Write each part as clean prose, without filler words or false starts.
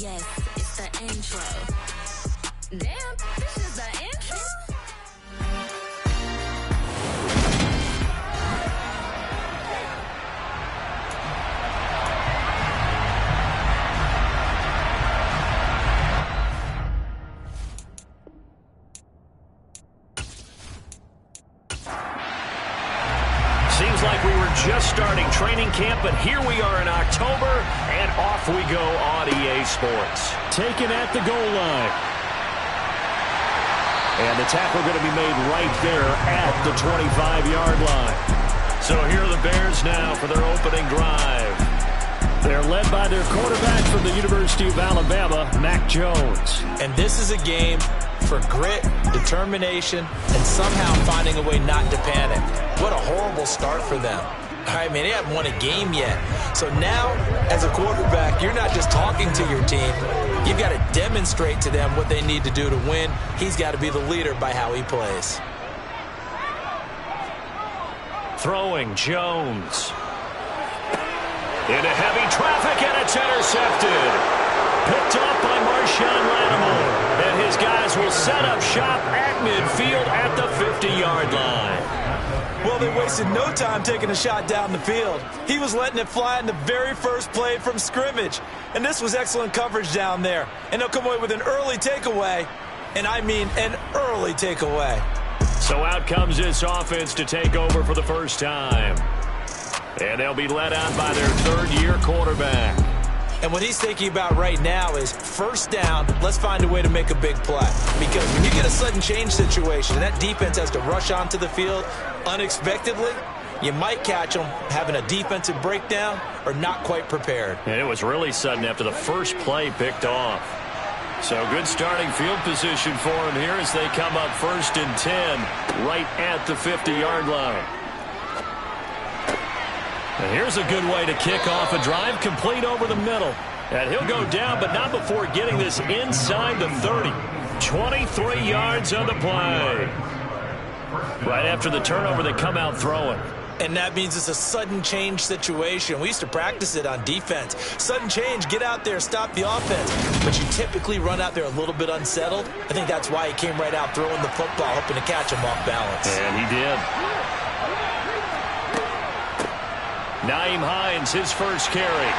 Yes, it's the intro. Damn, this is the intro? Seems like we were just starting training camp, but here we are in October, and off we go on EA Sports. Taken at the goal line. And the tackle going to be made right there at the 25-yard line. So here are the Bears now for their opening drive. They're led by their quarterback from the University of Alabama, Mac Jones. And this is a game for grit, determination, and somehow finding a way not to panic. What a horrible start for them. I mean, they haven't won a game yet. So now, as a quarterback, you're not just talking to your team. You've got to demonstrate to them what they need to do to win. He's got to be the leader by how he plays. Throwing Jones. Into heavy traffic, and it's intercepted. Picked up by Marshawn Lattimore. And his guys will set up shop at midfield at the 50-yard line. Well, they wasted no time taking a shot down the field. He was letting it fly in the very first play from scrimmage. And this was excellent coverage down there. And they'll come away with an early takeaway. And I mean an early takeaway. So out comes this offense to take over for the first time. And they'll be led out by their third-year quarterback. And what he's thinking about right now is first down, let's find a way to make a big play. Because when you get a sudden change situation and that defense has to rush onto the field unexpectedly, you might catch them having a defensive breakdown or not quite prepared. And it was really sudden after the first play picked off. So good starting field position for him here as they come up 1st and 10 right at the 50-yard line. And here's a good way to kick off a drive, complete over the middle. And he'll go down, but not before getting this inside the 30. 23 yards on the play. Right after the turnover, they come out throwing. And that means it's a sudden change situation. We used to practice it on defense. Sudden change, get out there, stop the offense. But you typically run out there a little bit unsettled. I think that's why he came right out throwing the football, hoping to catch him off balance. And he did. Nyheim Hines, his first carry.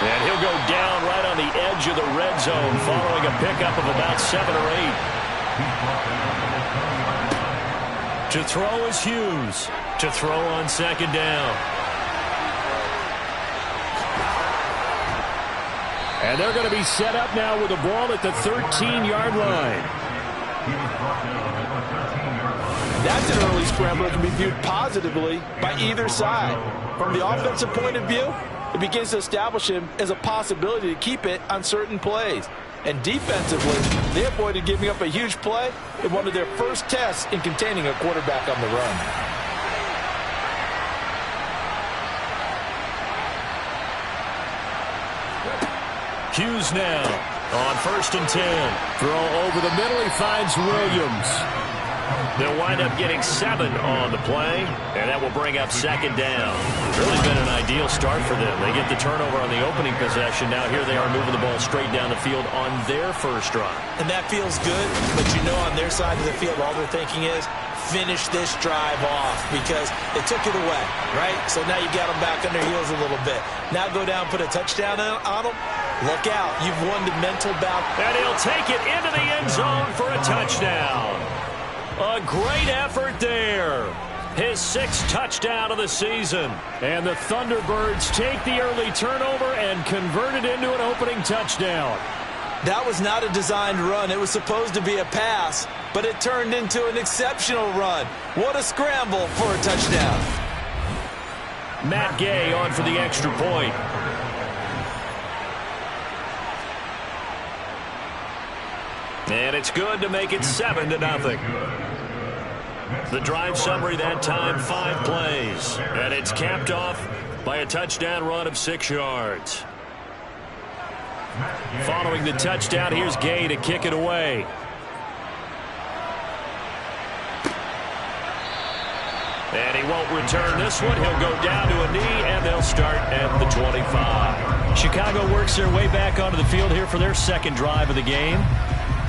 And he'll go down right on the edge of the red zone following a pickup of about 7 or 8. To throw is Hughes. To throw on second down. And they're going to be set up now with the ball at the 13-yard line. That's an early scramble that can be viewed positively by either side. From the offensive point of view, it begins to establish him as a possibility to keep it on certain plays. And defensively, they avoided giving up a huge play in one of their first tests in containing a quarterback on the run. Hughes now on 1st and 10. Throw over the middle, he finds Williams. They'll wind up getting 7 on the play, and that will bring up second down. Really been an ideal start for them. They get the turnover on the opening possession. Now here they are moving the ball straight down the field on their first drive. And that feels good, but you know on their side of the field all they're thinking is finish this drive off because they took it away, right? So now you got them back on their heels a little bit. Now go down, put a touchdown on them. Look out. You've won the mental bout. And he'll take it into the end zone for a touchdown. A great effort there. His 6th touchdown of the season. And the Thunderbirds take the early turnover and convert it into an opening touchdown. That was not a designed run. It was supposed to be a pass, but it turned into an exceptional run. What a scramble for a touchdown. Matt Gay on for the extra point. And it's good to make it 7-0. The drive summary that time, 5 plays. And it's capped off by a touchdown run of 6 yards. Following the touchdown, here's Gay to kick it away. And he won't return this one. He'll go down to a knee, and they'll start at the 25. Chicago works their way back onto the field here for their second drive of the game.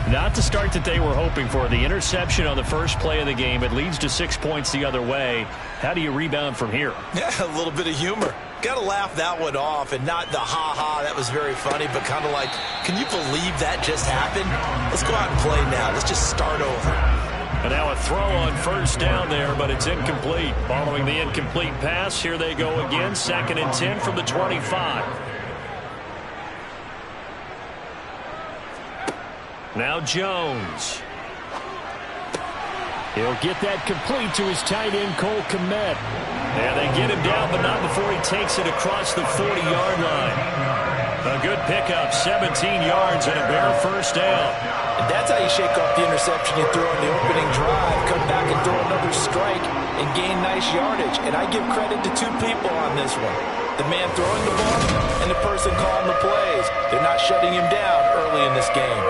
Not the start that they were hoping for. The interception on the first play of the game. It leads to 6 points the other way. How do you rebound from here? Yeah, a little bit of humor. Got to laugh that one off, and not the ha-ha, that was very funny, but kind of like, can you believe that just happened? Let's go out and play now. Let's just start over. And now a throw on first down there, but it's incomplete. Following the incomplete pass, here they go again. 2nd and 10 from the 25. Now Jones. He'll get that complete to his tight end, Cole Kmet. And they get him down, but not before he takes it across the 40-yard line. A good pickup, 17 yards and a bare first down. And that's how you shake off the interception you threw on the opening drive, come back and throw another strike and gain nice yardage. And I give credit to 2 people on this one. The man throwing the ball and the person calling the plays. They're not shutting him down early in this game.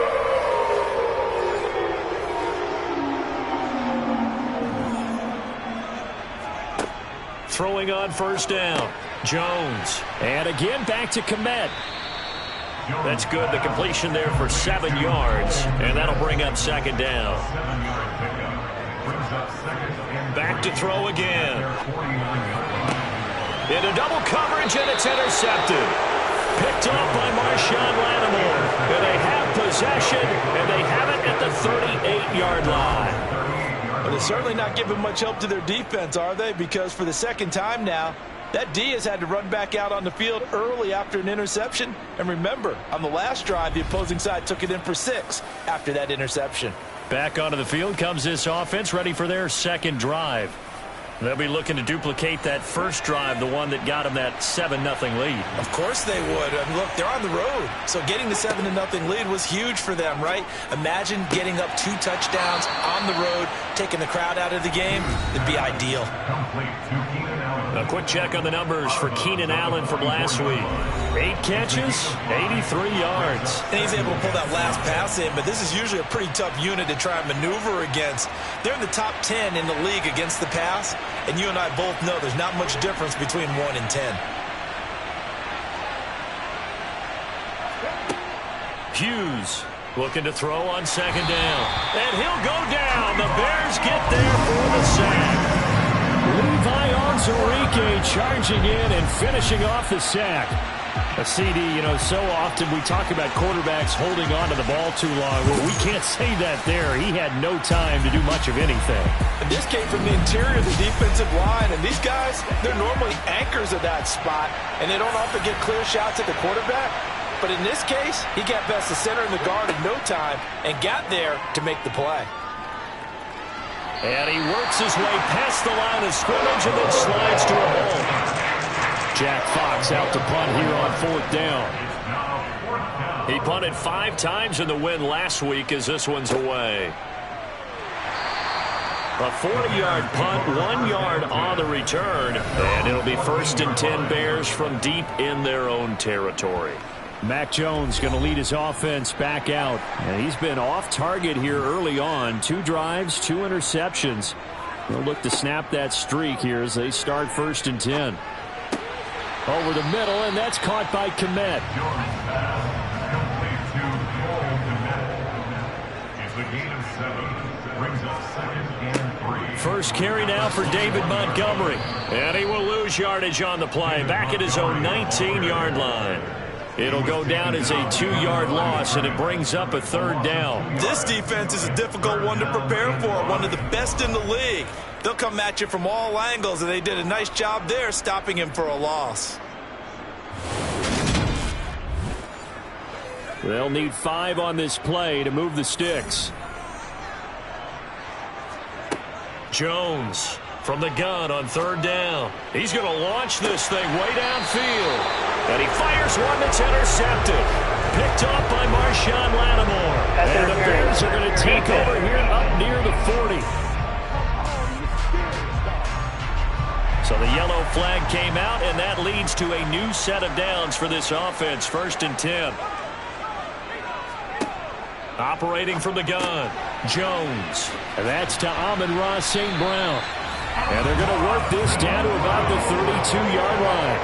Throwing on first down. Jones. And again back to Kmet. That's good. The completion there for 7 yards. And that'll bring up 2nd down. Back to throw again. Into double coverage, and it's intercepted. Picked off by Marshawn Lattimore. And they have possession, and they have it at the 38-yard line. But they're certainly not giving much help to their defense, are they? Because for the second time now, that D has had to run back out on the field early after an interception. And remember, on the last drive, the opposing side took it in for 6 after that interception. Back onto the field comes this offense, ready for their second drive. They'll be looking to duplicate that first drive, the one that got them that 7-0 lead. Of course they would. I mean, look, they're on the road. So getting the 7-0 lead was huge for them, right? Imagine getting up 2 touchdowns on the road, taking the crowd out of the game. It'd be ideal. A quick check on the numbers for Keenan Allen from last week. 8 catches, 83 yards. And he's able to pull that last pass in, but this is usually a pretty tough unit to try and maneuver against. They're in the top 10 in the league against the pass, and you and I both know there's not much difference between 1 and 10. Hughes looking to throw on 2nd down. And he'll go down. The Bears get there for the sack. Levi Onwuzurike charging in and finishing off the sack. A CD, you know, so often we talk about quarterbacks holding on to the ball too long. Well, we can't say that there. He had no time to do much of anything. And this came from the interior of the defensive line. And these guys, they're normally anchors of that spot. And they don't often get clear shots at the quarterback. But in this case, he got past the center and the guard in no time and got there to make the play. And he works his way past the line of scrimmage and then slides to a hole. Jack Fox out to punt here on 4th down. He punted 5 times in the win last week as this one's away. A 40-yard punt, 1 yard on the return. And it'll be 1st and 10 Bears from deep in their own territory. Mac Jones going to lead his offense back out. And he's been off target here early on. 2 drives, 2 interceptions. They'll look to snap that streak here as they start 1st and 10. Over the middle, and that's caught by Kmet. First carry now for David Montgomery. And he will lose yardage on the play. Back at his own 19-yard line. It'll go down as a 2-yard loss, and it brings up a 3rd down. This defense is a difficult one to prepare for, one of the best in the league. They'll come at you from all angles, and they did a nice job there stopping him for a loss. They'll need 5 on this play to move the sticks. Jones from the gun on 3rd down. He's going to launch this thing way downfield. And he fires one that's intercepted. Picked off by Marshawn Lattimore. And the Bears are going to take over here up near the 40. So the yellow flag came out, and that leads to a new set of downs for this offense. 1st and 10. Operating from the gun, Jones. And that's to Amon-Ra St. Brown. And they're going to work this down to about the 32-yard line.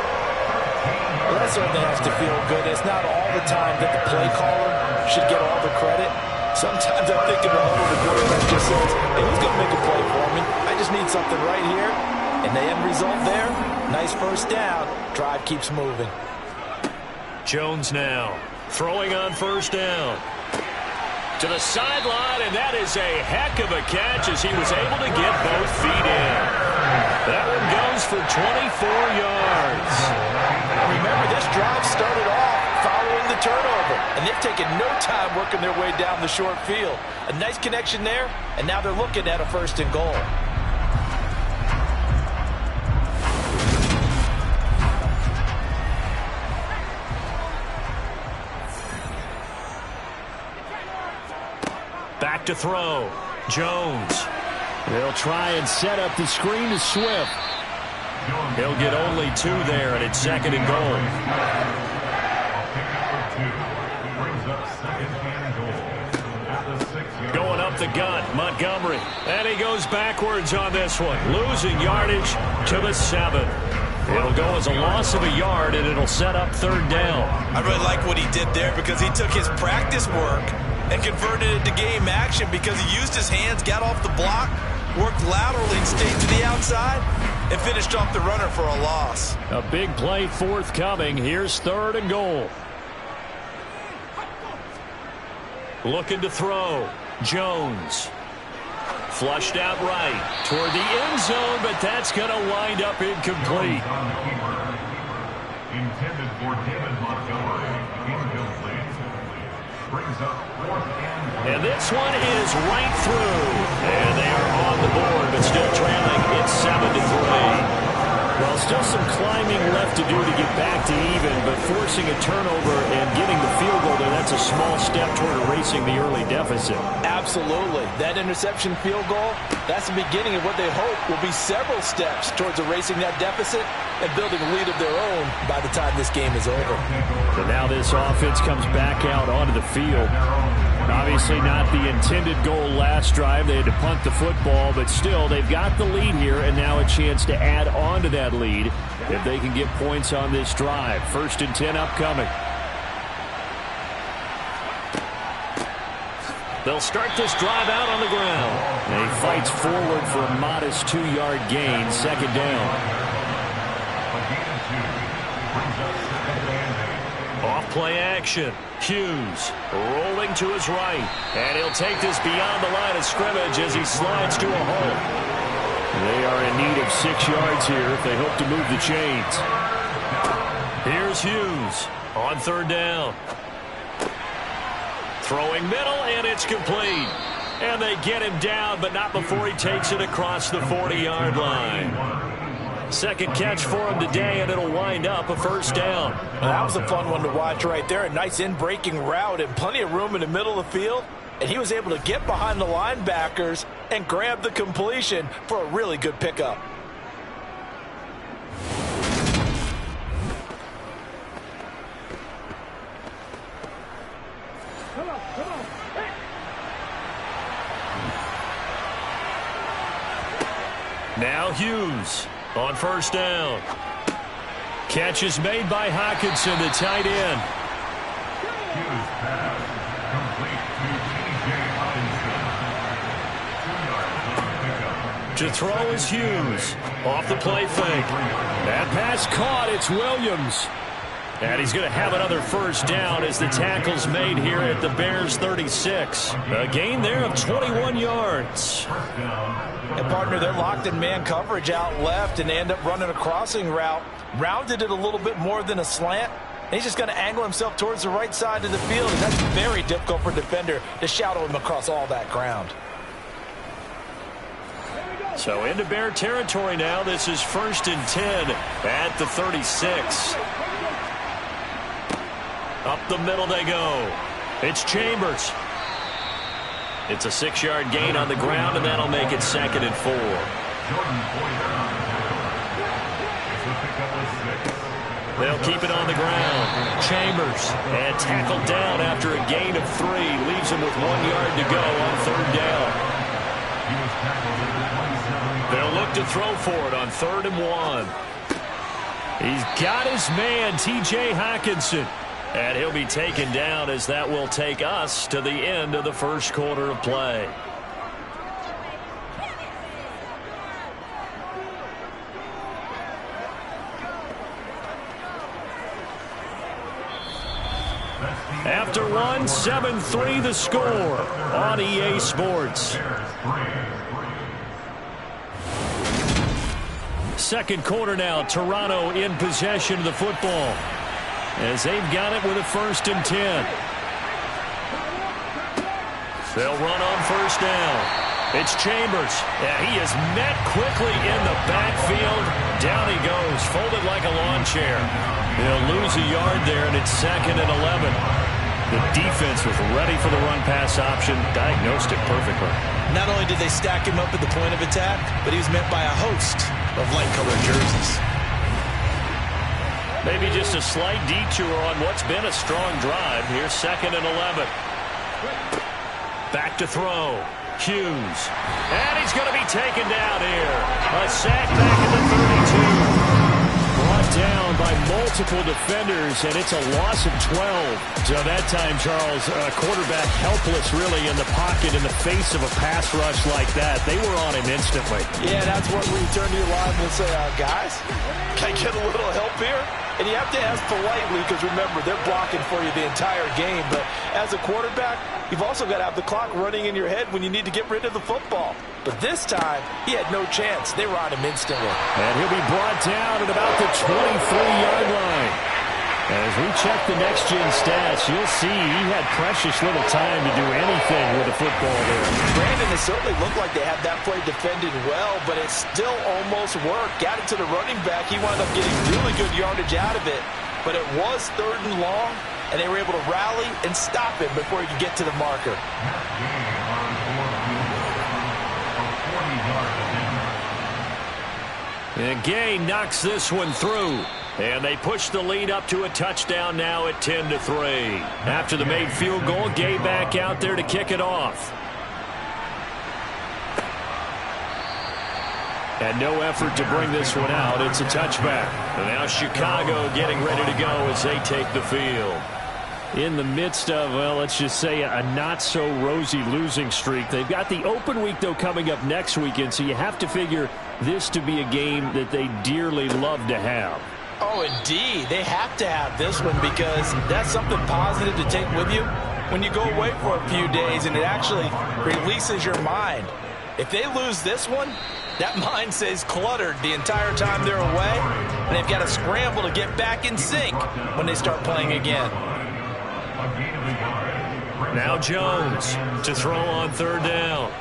Well, that certainly has to feel good. It's not all the time that the play caller should get all the credit. Sometimes I think in the huddle, the quarterback just says, hey, who's going to make a play for me? I just need something right here. And the end result there, nice first down. Drive keeps moving. Jones now throwing on first down. To the sideline, and that is a heck of a catch as he was able to get both feet in. That one goes for 24 yards. Remember, this drive started off following the turnover, and they've taken no time working their way down the short field. A nice connection there, and now they're looking at a 1st and goal. Back to throw. Jones. They'll try and set up the screen to Swift. He'll get only 2 there, and it's 2nd and goal. Going up the gut, Montgomery. And he goes backwards on this one. Losing yardage to the 7. It'll go as a loss of a yard, and it'll set up 3rd down. I really like what he did there because he took his practice work and converted it to game action because he used his hands, got off the block, worked laterally and stayed to the outside, and finished off the runner for a loss. A big play forthcoming. Here's 3rd and goal. Looking to throw. Jones. Flushed out right toward the end zone, but that's going to wind up incomplete. Intended for David Montgomery. Incomplete. Brings up 4th and And this one is right through. And they are on the board, but still trailing. It's 7-3. Well, still some climbing left to do to get back to even, but forcing a turnover and getting the field goal there, that's a small step toward erasing the early deficit. Absolutely. That interception field goal, that's the beginning of what they hope will be several steps towards erasing that deficit and building a lead of their own by the time this game is over. So now this offense comes back out onto the field. Obviously not the intended goal last drive. They had to punt the football, but still they've got the lead here and now a chance to add on to that lead if they can get points on this drive. 1st and 10 upcoming. They'll start this drive out on the ground. And he fights forward for a modest 2-yard gain. 2nd down. Off play action. Hughes rolling to his right. And he'll take this beyond the line of scrimmage as he slides to a hole. They are in need of 6 yards here if they hope to move the chains. Here's Hughes on 3rd down. Throwing middle, and it's complete. And they get him down, but not before he takes it across the 40-yard line. 2nd catch for him today, and it'll wind up a 1st down. Well, that was a fun one to watch right there. A nice in-breaking route and plenty of room in the middle of the field. And he was able to get behind the linebackers and grab the completion for a really good pickup. Now Hughes on 1st down. Catch is made by Hockenson, the tight end. Hughes pass complete to TJ Hockenson. 2 yards on the pickup. To throw is Hughes. Off the play fake. That pass caught. It's Williams. And he's going to have another 1st down as the tackle's made here at the Bears 36. A gain there of 21 yards. And partner, they're locked in man coverage out left, and they end up running a crossing route. Rounded it a little bit more than a slant. And he's just going to angle himself towards the right side of the field, and that's very difficult for a defender to shadow him across all that ground. So into Bear territory now. This is 1st and 10 at the 36. Up the middle they go. It's Chambers. It's a 6-yard gain on the ground, and that'll make it 2nd and 4. They'll keep it on the ground. Chambers and tackled down after a gain of 3. Leaves him with 1 yard to go on 3rd down. He was tackled at the 26. They'll look to throw for it on 3rd and 1. He's got his man, T.J. Hockenson. And he'll be taken down as that will take us to the end of the first quarter of play. After one, 7-3 the score on EA Sports. Second quarter now, Toronto in possession of the football as they've got it with a 1st and 10. They'll run on 1st down. It's Chambers, and he is met quickly in the backfield. Down he goes, folded like a lawn chair. They'll lose a yard there, and it's 2nd and 11. The defense was ready for the run-pass option, diagnosed it perfectly. Not only did they stack him up at the point of attack, but he was met by a host of light-colored jerseys. Maybe just a slight detour on what's been a strong drive. Here's 2nd and 11. Back to throw. Hughes. And he's going to be taken down here. A sack back at the 32. Brought down by multiple defenders, and it's a loss of 12. So that time, Charles, quarterback helpless really in the pocket in the face of a pass rush like that. They were on him instantly. Yeah, that's when we turn to your line and say, guys, can I get a little help here? And you have to ask politely because, remember, they're blocking for you the entire game. But as a quarterback, you've also got to have the clock running in your head when you need to get rid of the football. But this time, he had no chance. They were on him instantly. And he'll be brought down at about the 23-yard line. As we check the next-gen stats, you'll see he had precious little time to do anything with the football there. Brandon, it certainly looked like they had that play defended well, but it still almost worked. Got it to the running back. He wound up getting really good yardage out of it. But it was 3rd and long, and they were able to rally and stop him before he could get to the marker. And Gay knocks this one through. And they push the lead up to a touchdown now at 10-3. After the made field goal, Gay back out there to kick it off. And no effort to bring this one out. It's a touchback. And now Chicago getting ready to go as they take the field. In the midst of, well, let's just say a not-so-rosy losing streak. They've got the open week, though, coming up next weekend, so you have to figure this to be a game that they dearly love to have. Oh, indeed. They have to have this one because that's something positive to take with you when you go away for a few days, and it actually releases your mind. If they lose this one, that mind stays cluttered the entire time they're away, and they've got to scramble to get back in sync when they start playing again. Now Jones to throw on 3rd down.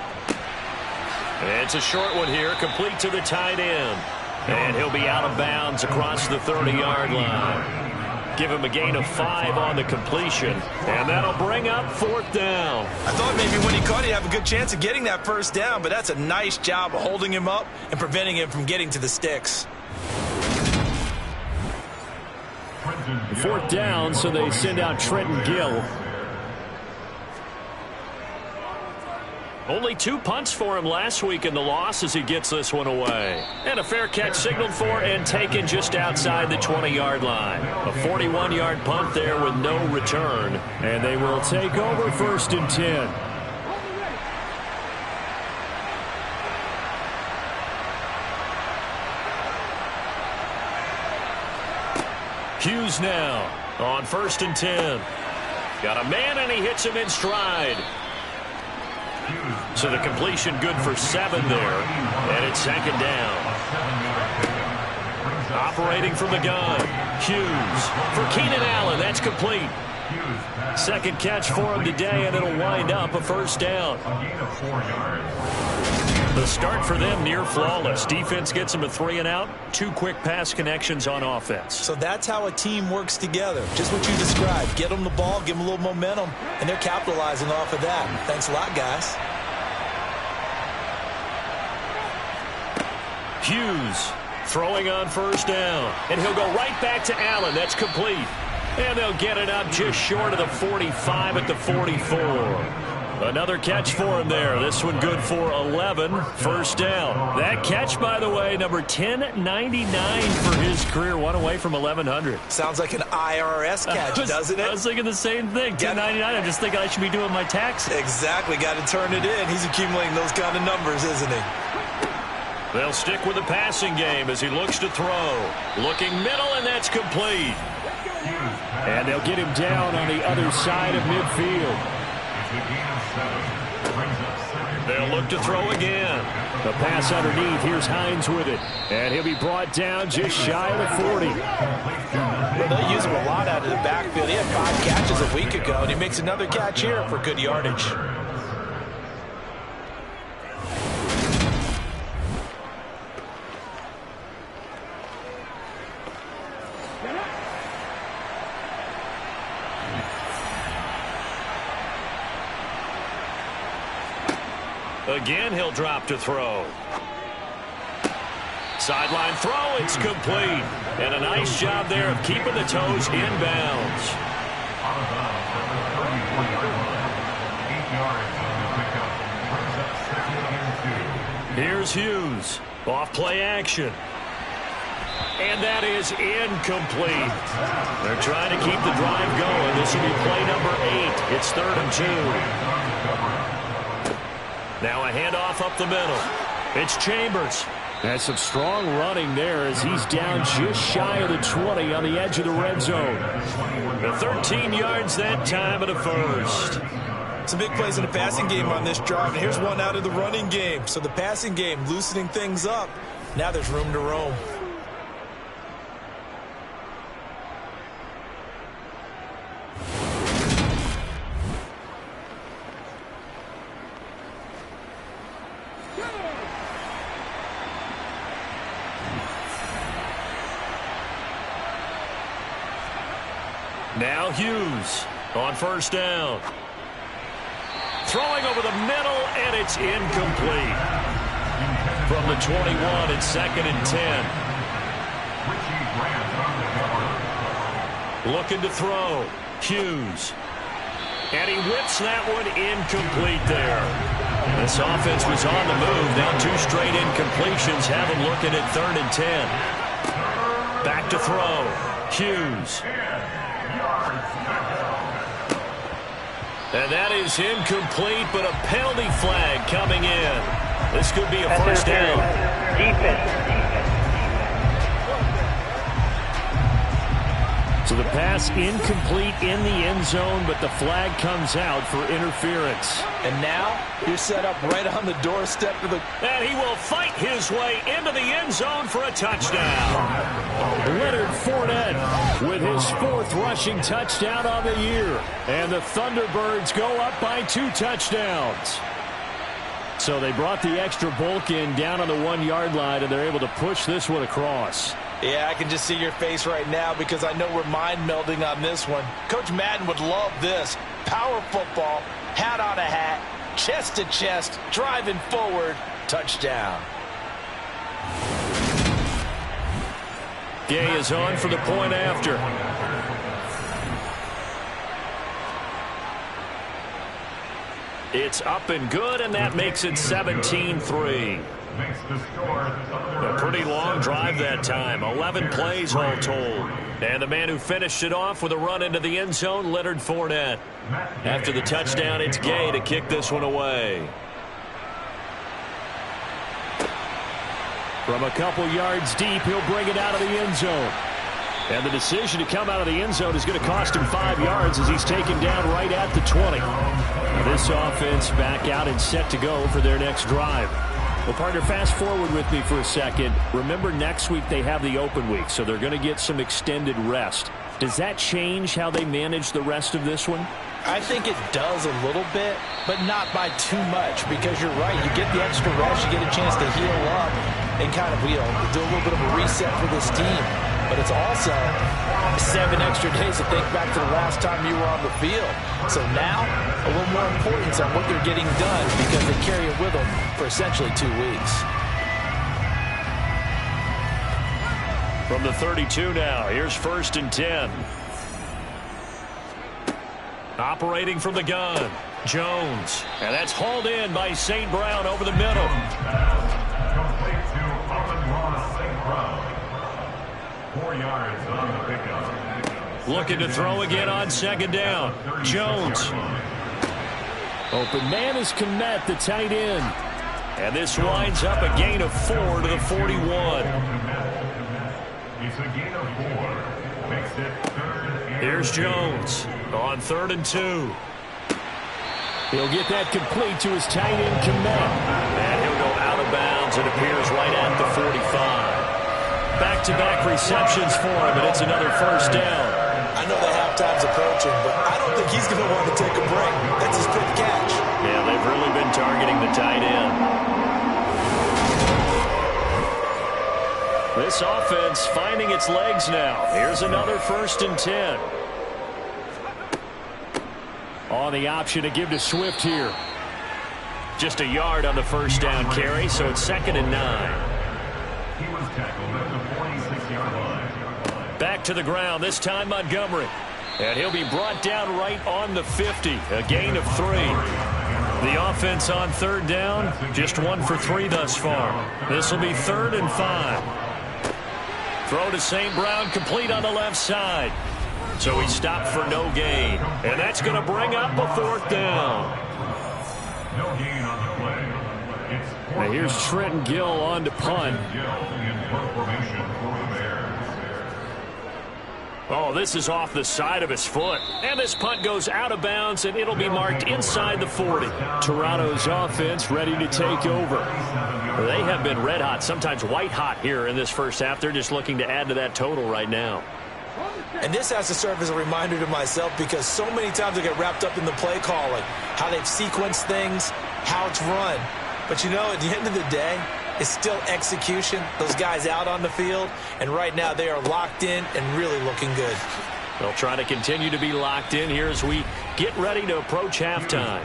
It's a short one here, complete to the tight end. And he'll be out of bounds across the 30-yard line. Give him a gain of 5 on the completion, and that'll bring up 4th down. I thought maybe when he caught it, he'd have a good chance of getting that 1st down, but that's a nice job of holding him up and preventing him from getting to the sticks. 4th down, so they send out Trenton Gill. Only 2 punts for him last week in the loss as he gets this one away. And a fair catch signaled for and taken just outside the 20-yard line. A 41-yard punt there with no return. And they will take over 1st and 10. Hughes now on 1st and 10. Got a man and he hits him in stride. So the completion good for 7 there. And it's 2nd down. Operating from the gun. Hughes for Keenan Allen. That's complete. 2nd catch for him today, and it'll wind up a 1st down. The start for them near flawless. Defense gets them a 3 and out. 2 quick pass connections on offense. So that's how a team works together. Just what you described. Get them the ball, give them a little momentum, and they're capitalizing off of that. Thanks a lot, guys. Hughes throwing on 1st down. And he'll go right back to Allen. That's complete. And they'll get it up just short of the 45 at the 44. Another catch for him there. This one good for 11. First down. That catch, by the way, number 1099 for his career. One away from 1,100. Sounds like an IRS catch, doesn't it? I was thinking the same thing. 1099. I'm just thinking I should be doing my taxes. Exactly. Got to turn it in. He's accumulating those kind of numbers, isn't he? They'll stick with the passing game as he looks to throw. Looking middle, and that's complete. And they'll get him down on the other side of midfield. They'll look to throw again. The pass underneath. Here's Hines with it. And he'll be brought down just shy of the 40. Well, they'll use him a lot out of the backfield. He had 5 catches a week ago, and he makes another catch here for good yardage. Again, he'll drop to throw. Sideline throw, it's complete. And a nice job there of keeping the toes inbounds. Here's Hughes. Off play action. And that is incomplete. They're trying to keep the drive going. This will be play number 8. It's 3rd and 2. Now a handoff up the middle. It's Chambers. That's some strong running there as he's down just shy of the 20 on the edge of the red zone. The 13 yards that time of the first. Some big plays in the passing game on this drive, and here's one out of the running game. So the passing game loosening things up. Now there's room to roam. Now Hughes on first down. Throwing over the middle, and it's incomplete. From the 21, it's 2nd and 10. Looking to throw. Hughes. And he whips that one incomplete there. This offense was on the move. Now 2 straight incompletions have him looking at 3rd and 10. Back to throw. Hughes. And that is incomplete, but a penalty flag coming in. This could be a first down. Defense. So the pass incomplete in the end zone, but the flag comes out for interference. And now you're set up right on the doorstep of the... And he will fight his way into the end zone for a touchdown. Leonard Fournette with his 4th rushing touchdown on the year. And the Thunderbirds go up by 2 touchdowns. So they brought the extra bulk in down on the 1-yard line, and they're able to push this one across. Yeah, I can just see your face right now because I know we're mind melding on this one. Coach Madden would love this. Power football, hat on a hat, chest to chest, driving forward, touchdown. Gay is on for the point after. It's up and good, and that makes it 17-3. A pretty long drive that time. 11 plays all told. And the man who finished it off with a run into the end zone, Leonard Fournette. After the touchdown, it's Gay to kick this one away. From a couple yards deep, he'll bring it out of the end zone. And the decision to come out of the end zone is going to cost him 5 yards as he's taken down right at the 20. This offense back out and set to go for their next drive. Well, partner, fast forward with me for a second. Remember, next week they have the open week, so they're going to get some extended rest. Does that change how they manage the rest of this one? I think it does a little bit, but not by too much, because you're right. You get the extra rest, you get a chance to heal up and kind of, do a little bit of a reset for this team. But it's also 7 extra days to think back to the last time you were on the field. So now, a little more importance on what they're getting done because they carry it with them for essentially 2 weeks. From the 32 now, here's 1st and 10. Operating from the gun. Jones. And that's hauled in by St. Brown over the middle. Complete to Amon-Ra St. Brown. 4 yards on the pickup. Looking to throw again on second down. Jones. Open man is Kmet, the tight end. And this winds up a gain of 4 to the 41. It's a gain of 4. Makes it 3rd and Here's Jones on 3rd and 2. He'll get that complete to his tight end, Kmet. And he'll go out of bounds. It appears right at the 45. Back-to-back receptions for him, and it's another first down. I know the halftime's approaching, but I don't think he's going to want to take a break. That's his 5th catch. Yeah, they've really been targeting the tight end. This offense finding its legs now. Here's another 1st and 10. On the option to give to Swift here. Just a yard on the first down carry, so it's 2nd and 9. he was tackled at the 46-yard line. Back to the ground, this time Montgomery. And he'll be brought down right on the 50, a gain of 3. The offense on 3rd down, just 1 for 3 thus far. This will be 3rd and 5. Throw to St. Brown, complete on the left side. So he stopped for no gain. And that's going to bring up a 4th down. No gain on the play. It's Now here's Trenton Gill on to punt. Gill in punt formation for the Bears. Oh, this is off the side of his foot. And this punt goes out of bounds, and it'll be marked inside the 40. Toronto's offense ready to take over. They have been red hot, sometimes white hot here in this first half. They're just looking to add to that total right now. And this has to serve as a reminder to myself because so many times I get wrapped up in the play calling, how they've sequenced things, how it's run. But, you know, at the end of the day, it's still execution. Those guys out on the field, and right now they are locked in and really looking good. They'll try to continue to be locked in here as we get ready to approach halftime.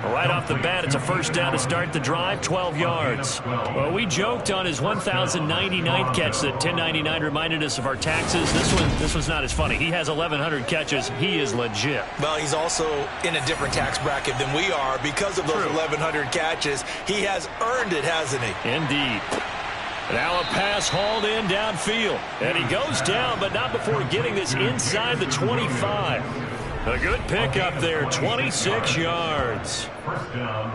Right off the bat, it's a first down to start the drive, 12 yards. Well, we joked on his 1,099th catch that 1099 reminded us of our taxes. This one's not as funny. He has 1,100 catches. He is legit. Well, he's also in a different tax bracket than we are because of those 1,100 catches. He has earned it, hasn't he? Indeed. Now a pass hauled in downfield. And he goes down, but not before getting this inside the 25. A good pickup there, 26 yards.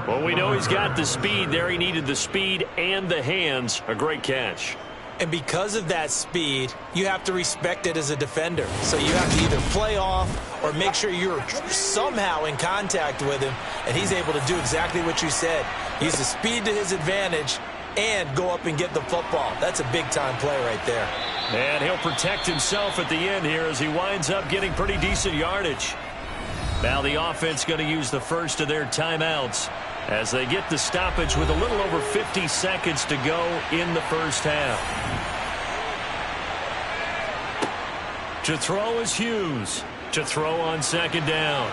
Well, we know he's got the speed there. He needed the speed and the hands. A great catch. And because of that speed, you have to respect it as a defender. So you have to either play off or make sure you're somehow in contact with him, and he's able to do exactly what you said. Use the speed to his advantage and go up and get the football. That's a big-time play right there. And he'll protect himself at the end here as he winds up getting pretty decent yardage. Now the offense going to use the first of their timeouts as they get the stoppage with a little over 50 seconds to go in the first half. To throw is Hughes. To throw on second down.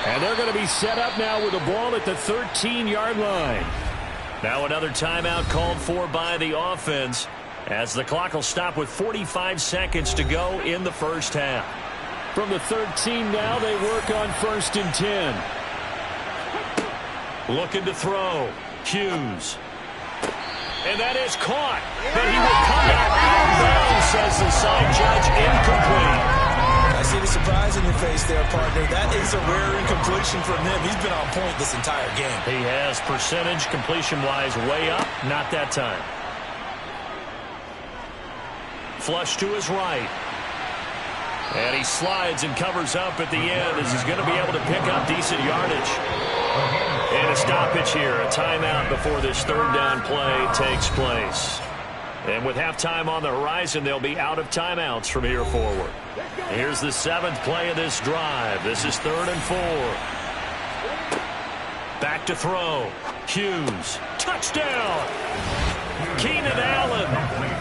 And they're going to be set up now with the ball at the 13-yard line. Now another timeout called for by the offense as the clock will stop with 45 seconds to go in the first half. From the 13 now, they work on 1st and 10. Looking to throw. Hughes. And that is caught. But he will come out of bounds, says the side judge. Incomplete. I see the surprise in your face there, partner. That is a rare incompletion from him. He's been on point this entire game. He has percentage completion-wise way up. Not that time. Flush to his right. And he slides and covers up at the end as he's going to be able to pick up decent yardage. And a stoppage here, a timeout before this 3rd down play takes place. And with halftime on the horizon, they'll be out of timeouts from here forward. Here's the 7th play of this drive. This is 3rd and 4. Back to throw. Hughes. Touchdown! Keenan Allen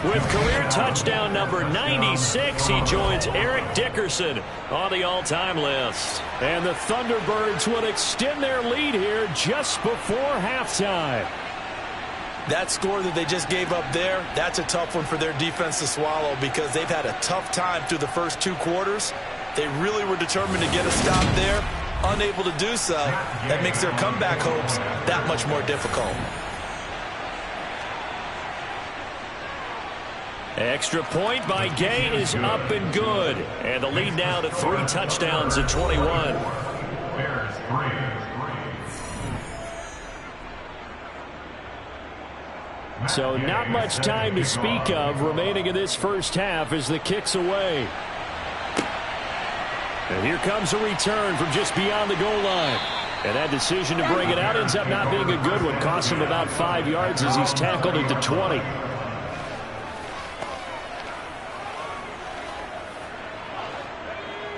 with career touchdown number 96. He joins Eric Dickerson on the all-time list. And the Thunderbirds will extend their lead here just before halftime. That score that they just gave up there, that's a tough one for their defense to swallow because they've had a tough time through the first 2 quarters. They really were determined to get a stop there, unable to do so, that makes their comeback hopes that much more difficult. Extra point by Gay is up and good. And the lead now to 3 touchdowns at 21. Bears 3. So not much time to speak of remaining in this first half as the kick's away. And here comes a return from just beyond the goal line. And that decision to bring it out ends up not being a good one. Costs him about 5 yards as he's tackled at the 20.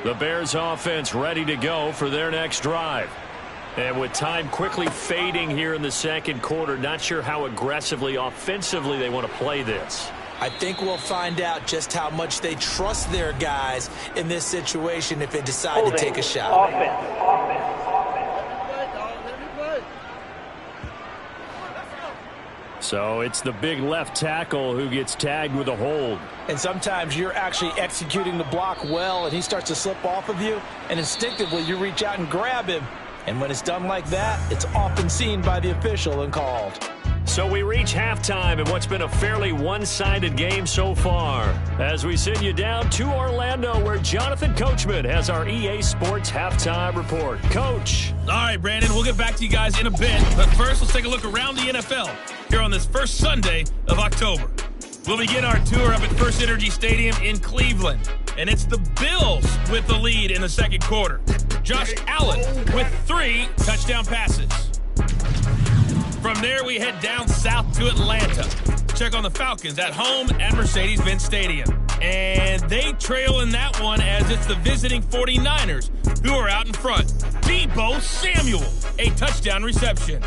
The Bears offense ready to go for their next drive. And with time quickly fading here in the second quarter, not sure how aggressively, offensively they want to play this. I think we'll find out just how much they trust their guys in this situation if they decide to take a shot. So it's the big left tackle who gets tagged with a hold. And sometimes you're actually executing the block well, and he starts to slip off of you, and instinctively you reach out and grab him. And when it's done like that, it's often seen by the official and called. So we reach halftime in what's been a fairly one-sided game so far. As we send you down to Orlando, where Jonathan Coachman has our EA Sports Halftime Report. Coach. All right, Brandon, we'll get back to you guys in a bit. But first, let's take a look around the NFL here on this first Sunday of October. We'll begin our tour up at First Energy Stadium in Cleveland. And it's the Bills with the lead in the second quarter. Josh Allen with 3 touchdown passes. From there, we head down south to Atlanta. Check on the Falcons at home at Mercedes-Benz Stadium. And they trail in that one as it's the visiting 49ers who are out in front. Deebo Samuel, a touchdown reception.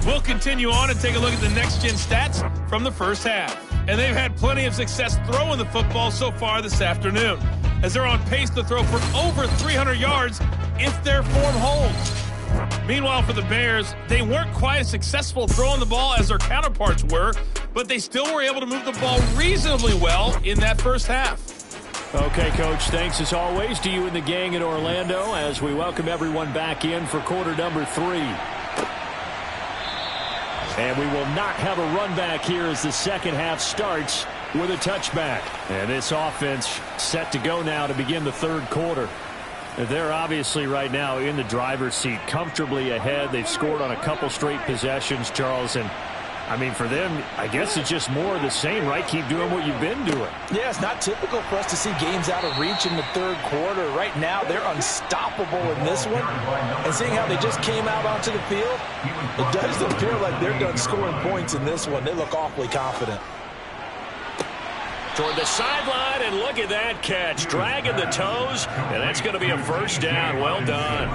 We'll continue on and take a look at the next-gen stats from the first half. And they've had plenty of success throwing the football so far this afternoon, as they're on pace to throw for over 300 yards if their form holds. Meanwhile, for the Bears, they weren't quite as successful throwing the ball as their counterparts were, but they still were able to move the ball reasonably well in that first half. Okay, Coach, thanks as always to you and the gang in Orlando as we welcome everyone back in for quarter number 3. And we will not have a run back here as the second half starts with a touchback. And this offense set to go now to begin the third quarter. They're obviously right now in the driver's seat, comfortably ahead. They've scored on a couple straight possessions, Charles. And, I mean, for them, I guess it's just more of the same, right? Keep doing what you've been doing. Yeah, it's not typical for us to see games out of reach in the third quarter. Right now, they're unstoppable in this one. And seeing how they just came out onto the field, it does appear like they're done scoring points in this one. They look awfully confident. Toward the sideline, and look at that catch. Dragging the toes, and that's going to be a first down. Well done.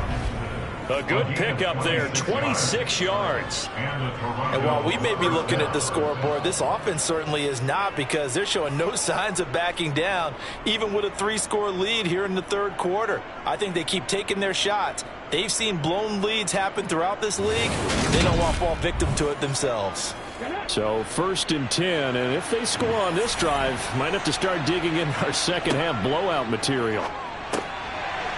A good pickup there, 26 yards. And while we may be looking at the scoreboard, this offense certainly is not, because they're showing no signs of backing down, even with a 3-score lead here in the third quarter. I think they keep taking their shots. They've seen blown leads happen throughout this league. They don't want to fall victim to it themselves. So 1st and 10, and if they score on this drive, might have to start digging in our second half blowout material.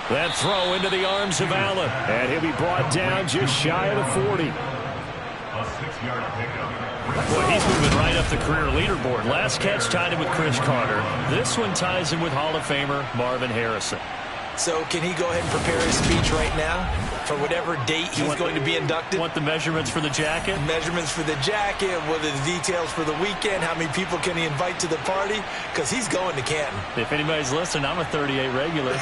That throw into the arms of Allen, and he'll be brought down just shy of the 40. A 6-yard pickup. Well, he's moving right up the career leaderboard. Last catch tied him with Chris Carter. This one ties him with Hall of Famer Marvin Harrison. So can he go ahead and prepare his speech right now for whatever date he's going to be inducted? Want the measurements for the jacket? Measurements for the jacket, what are the details for the weekend, how many people can he invite to the party? Because he's going to Canton. If anybody's listening, I'm a 38 regular.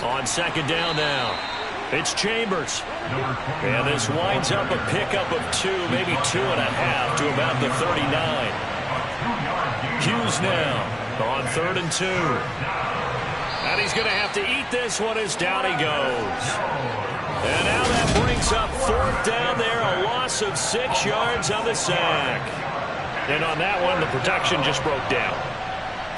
On second down now, it's Chambers. And this winds up a pickup of 2, maybe 2.5 to about the 39. Hughes now on 3rd and 2. And he's going to have to eat this one as down he goes. And now that brings up 4th down there, a loss of 6 yards on the sack. And on that one, the protection just broke down.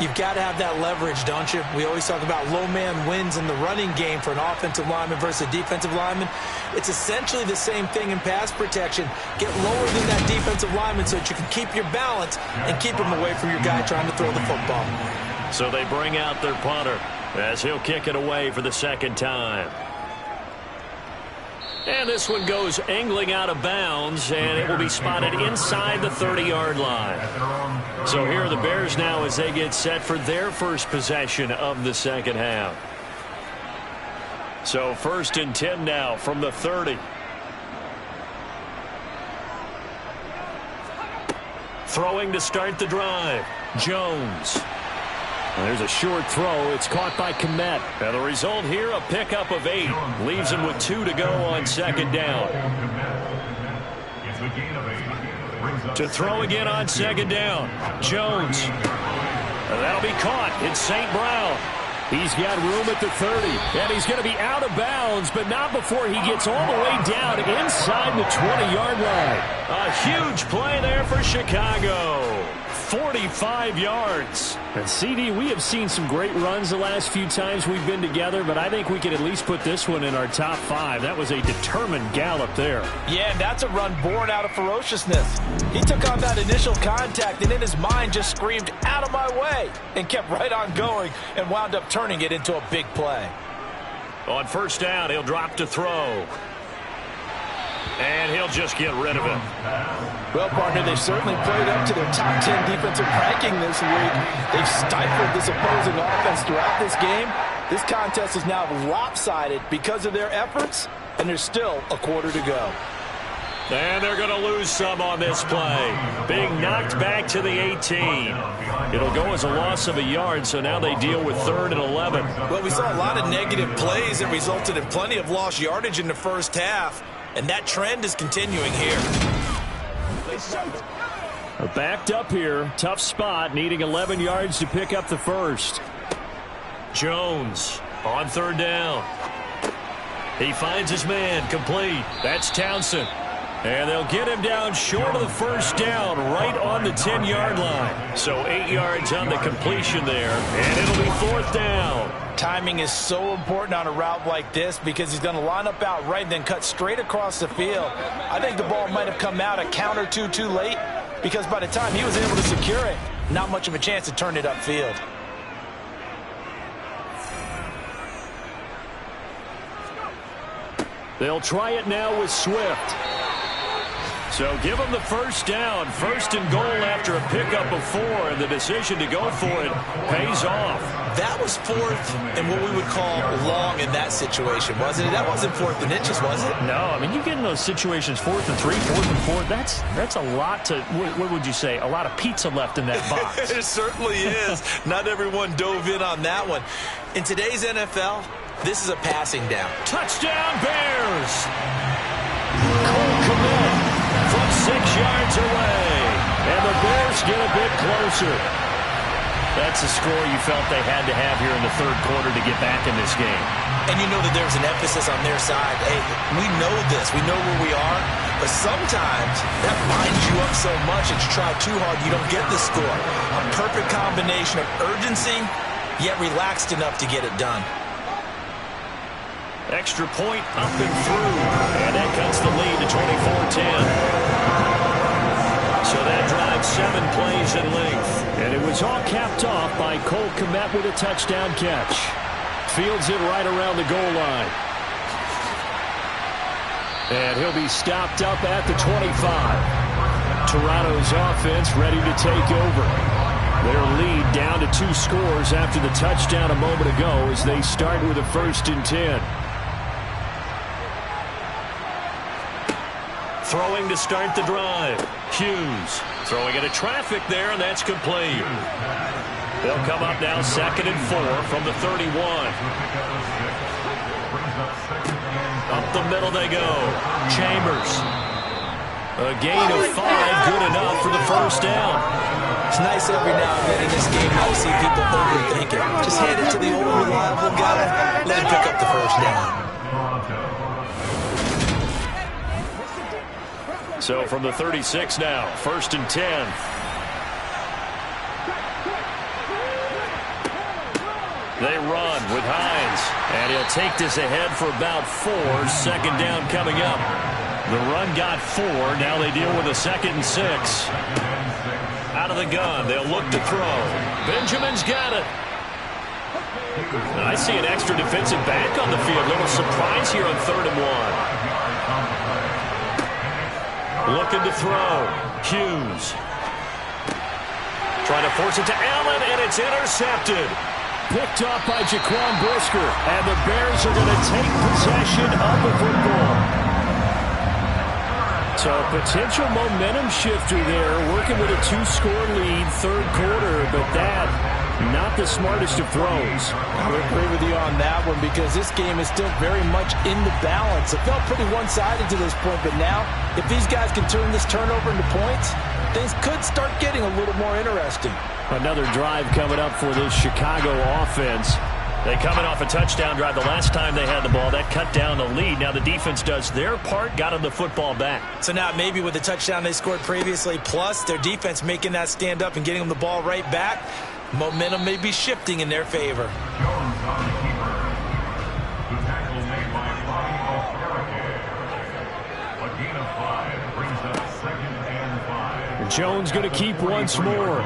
You've got to have that leverage, don't you? We always talk about low man wins in the running game for an offensive lineman versus a defensive lineman. It's essentially the same thing in pass protection. Get lower than that defensive lineman so that you can keep your balance and keep him away from your guy trying to throw the football. So they bring out their punter as he'll kick it away for the second time. And this one goes angling out of bounds, and it will be spotted inside the 30-yard line. So here are the Bears now as they get set for their first possession of the second half. So 1st and 10 now from the 30. Throwing to start the drive, Jones. There's a short throw. It's caught by Kmet. And the result here, a pickup of 8. Leaves him with 2 to go on second down. To throw again on second down, Jones. And that'll be caught. It's St. Brown. He's got room at the 30. And he's going to be out of bounds, but not before he gets all the way down inside the 20-yard line. A huge play there for Chicago. 45 yards. And CD, we have seen some great runs the last few times we've been together, but I think we can at least put this one in our top 5. That was a determined gallop there. Yeah, and that's a run born out of ferociousness. He took on that initial contact and in his mind just screamed, "Out of my way," and kept right on going and wound up turning it into a big play. On first down, he'll drop to throw. And he'll just get rid of it. Well, partner, they certainly played up to their top 10 defensive ranking this week. They've stifled this opposing offense throughout this game. This contest is now lopsided because of their efforts, and there's still a quarter to go. And they're going to lose some on this play. Being knocked back to the 18. It'll go as a loss of a yard, so now they deal with 3rd and 11. Well, we saw a lot of negative plays that resulted in plenty of lost yardage in the first half. And that trend is continuing here. Backed up here. Tough spot. Needing 11 yards to pick up the first. Jones on 3rd down. He finds his man. Complete. That's Townsend. And they'll get him down short of the first down, right on the 10-yard line. So 8 yards on the completion there. And it'll be 4th down. Timing is so important on a route like this because he's going to line up out right and then cut straight across the field. I think the ball might have come out a count or two too late because by the time he was able to secure it, not much of a chance to turn it upfield. They'll try it now with Swift. So give them the first down. 1st and goal after a pickup of 4, and the decision to go for it pays off. That was 4th and what we would call long in that situation, wasn't it? That wasn't 4th and inches, was it? No, I mean, you get in those situations 4th and 3, 4th and 4. That's a lot to, what would you say, a lot of pizza left in that box. It certainly is. Not everyone dove in on that one. In today's NFL, this is a passing down. Touchdown, Bears! Cole Kmet from 6 yards away. And the Bears get a bit closer. That's a score you felt they had to have here in the 3rd quarter to get back in this game. And you know that there's an emphasis on their side. Hey, we know this. We know where we are. But sometimes that binds you up so much that you try too hard, you don't get the score. A perfect combination of urgency, yet relaxed enough to get it done. Extra point up and through. And that cuts the lead to 24-10. So that drives 7 plays in length. And it was all capped off by Cole Kmet with a touchdown catch. Fields it right around the goal line. And he'll be stopped up at the 25. Toronto's offense ready to take over. Their lead down to 2 scores after the touchdown a moment ago as they start with a 1st and 10. Throwing to start the drive. Hughes throwing into traffic there, and that's complete. They'll come up now 2nd and 4 from the 31. Up the middle they go. Chambers. A gain of 5, good enough for the first down. It's nice every now and then in this game how to see people overthink it. Just hand it to the old reliable guy. Let him pick up the first down. So from the 36 now, 1st and 10. They run with Hines, and he'll take this ahead for about 4. Second down coming up. The run got 4. Now they deal with a 2nd and 6. Out of the gun, they'll look to throw. Benjamin's got it. And I see an extra defensive back on the field. Little surprise here on 3rd and 1. Looking to throw. Hughes. Trying to force it to Allen, and it's intercepted. Picked up by Jaquan Brisker, and the Bears are going to take possession of the football. So a potential momentum shifter there, working with a 2-score lead, 3rd quarter, but that, not the smartest of throws. I would agree with you on that one because this game is still very much in the balance. It felt pretty one-sided to this point, but now, if these guys can turn this turnover into points, things could start getting a little more interesting. Another drive coming up for this Chicago offense. They coming off a touchdown drive the last time they had the ball. That cut down the lead. Now the defense does their part, got them the football back. So now maybe with the touchdown they scored previously, plus their defense making that stand up and getting them the ball right back, momentum may be shifting in their favor. Jones on the keeper. The tackle made by Bobby Okereke. A gain of 5 brings up 2nd and 5. Jones going to keep once more.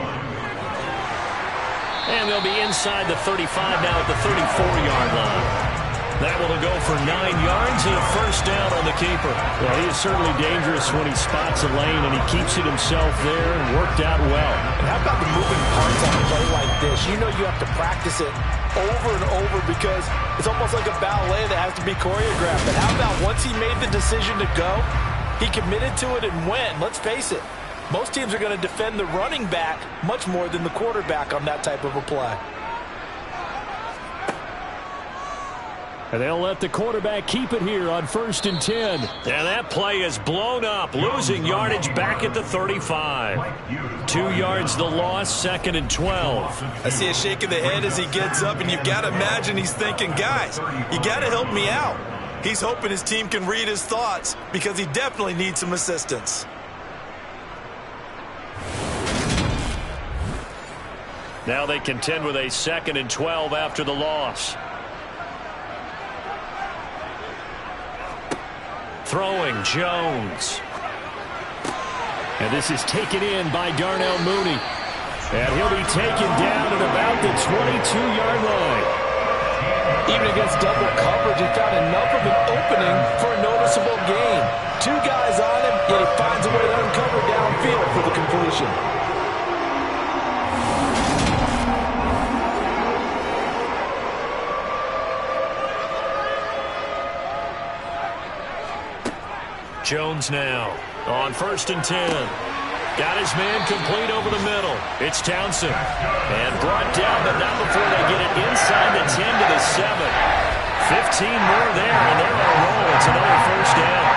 And they'll be inside the 35 now at the 34-yard line. That will go for 9 yards and a 1st down on the keeper. Well, he is certainly dangerous when he spots a lane, and he keeps it himself there and worked out well. And how about the moving parts on a play like this? You know you have to practice it over and over because it's almost like a ballet that has to be choreographed. But how about once he made the decision to go, he committed to it and went. Let's face it. Most teams are going to defend the running back much more than the quarterback on that type of a play. And they'll let the quarterback keep it here on 1st and 10. And that play is blown up, losing yardage back at the 35. 2 yards the loss, 2nd and 12. I see a shake of the head as he gets up, and you've got to imagine he's thinking, guys, you got to help me out. He's hoping his team can read his thoughts because he definitely needs some assistance. Now they contend with a 2nd and 12 after the loss. Throwing Jones. And this is taken in by Darnell Mooney. And he'll be taken down at about the 22-yard line. Even against double coverage, he found enough of an opening for a noticeable gain. 2 guys on him, yet he finds a way to uncover downfield for the completion. Jones now on 1st and 10. Got his man complete over the middle. It's Townsend. And brought down, but not before they get it inside the 10 to the 7. 15 more there, and they're on a roll. It's another 1st down.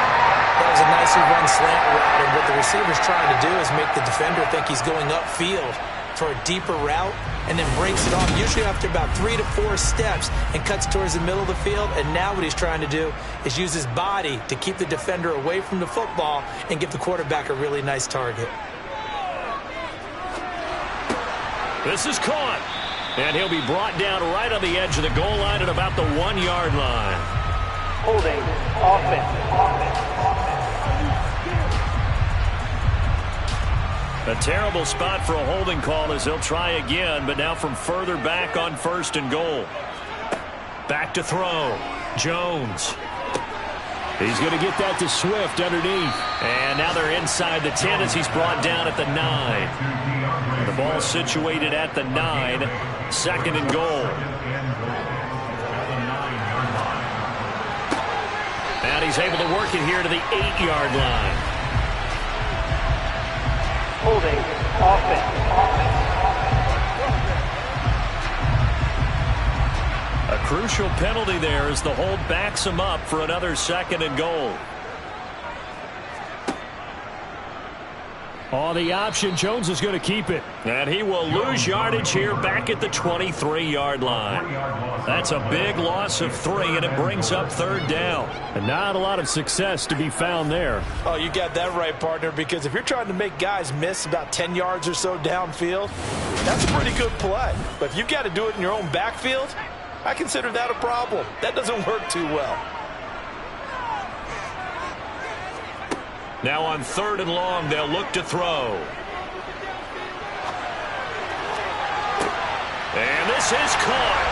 That was a nicely run slant route, and what the receiver's trying to do is make the defender think he's going upfield for a deeper route and then breaks it off, usually after about 3 to 4 steps, and cuts towards the middle of the field. And now what he's trying to do is use his body to keep the defender away from the football and give the quarterback a really nice target. This is caught, and he'll be brought down right on the edge of the goal line at about the 1-yard line. Holding offense. A terrible spot for a holding call as they'll try again, but now from further back on 1st and goal. Back to throw. Jones. He's going to get that to Swift underneath. And now they're inside the 10 as he's brought down at the 9. The ball situated at the 9. 2nd and goal. And he's able to work it here to the 8-yard line. Holding offense. A crucial penalty there as the hold backs him up for another 2nd and goal. On the option, Jones is going to keep it. And he will lose yardage here back at the 23-yard line. That's a big loss of 3, and it brings up 3rd down. And not a lot of success to be found there. Oh, you got that right, partner, because if you're trying to make guys miss about 10 yards or so downfield, that's a pretty good play. But if you've got to do it in your own backfield, I consider that a problem. That doesn't work too well. Now on 3rd and long, they'll look to throw. And this is caught.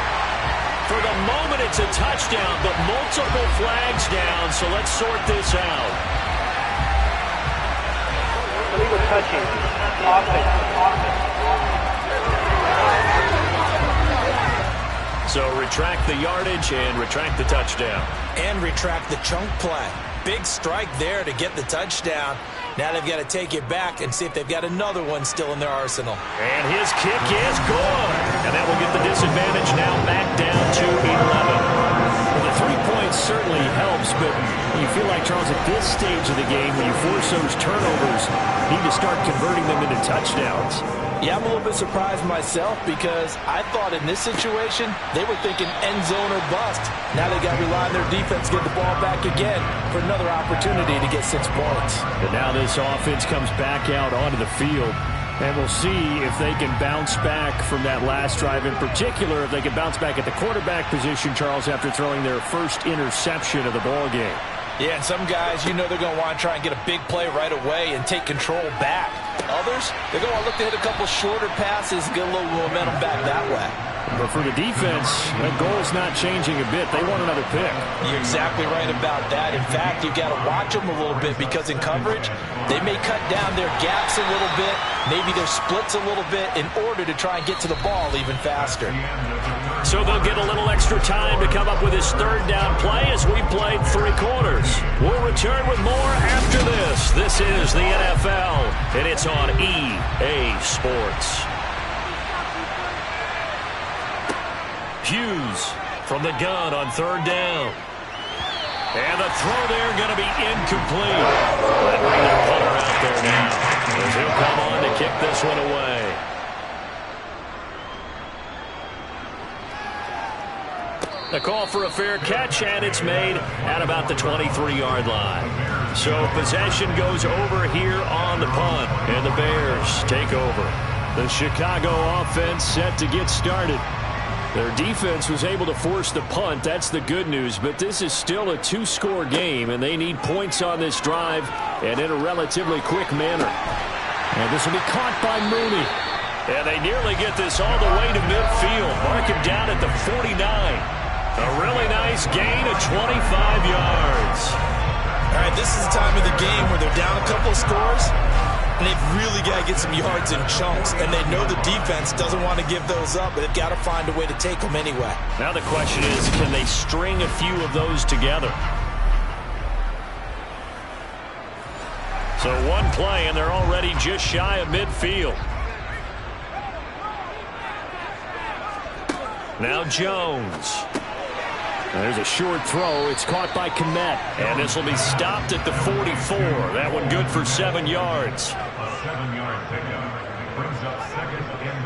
For the moment, it's a touchdown, but multiple flags down, so let's sort this out. Illegal touching. Offense. So retract the yardage and retract the touchdown. And retract the chunk play. Big strike there to get the touchdown. Now they've got to take it back and see if they've got another one still in their arsenal. And his kick is good. And that will get the disadvantage now back down to 11. Well, the 3 points certainly helps, but you feel like, Charles, at this stage of the game, when you force those turnovers, you need to start converting them into touchdowns. Yeah, I'm a little bit surprised myself because I thought in this situation they were thinking end zone or bust. Now they got to rely on their defense to get the ball back again for another opportunity to get 6 points. And now this offense comes back out onto the field, and we'll see if they can bounce back from that last drive. In particular, if they can bounce back at the quarterback position, Charles, after throwing their first interception of the ball game. Yeah, and some guys, you know they're going to want to try and get a big play right away and take control back. Others, they're going to look to hit a couple shorter passes and get a little momentum back that way. But for the defense, that goal's not changing a bit. They want another pick. You're exactly right about that. In fact, you've got to watch them a little bit because in coverage, they may cut down their gaps a little bit, maybe their splits a little bit in order to try and get to the ball even faster. So they'll get a little extra time to come up with his 3rd down play as we played 3 quarters. We'll return with more after this. This is the NFL, and it's on EA Sports. Hughes from the gun on 3rd down. And the throw there going to be incomplete. That bring their punter out there now as he'll come on to kick this one away. The call for a fair catch, and it's made at about the 23-yard line. So possession goes over here on the punt, and the Bears take over. The Chicago offense set to get started. Their defense was able to force the punt. That's the good news, but this is still a 2-score game, and they need points on this drive and in a relatively quick manner. And this will be caught by Mooney. And they nearly get this all the way to midfield. Mark him down at the 49. A really nice gain of 25 yards. All right, this is the time of the game where they're down a couple of scores, and they've really got to get some yards in chunks, and they know the defense doesn't want to give those up, but they've got to find a way to take them anyway. Now the question is, can they string a few of those together? So one play, and they're already just shy of midfield. Now Jones. There's a short throw. It's caught by Kmet. And this will be stopped at the 44. That one good for 7 yards. A 7-yard pickup brings up 2nd and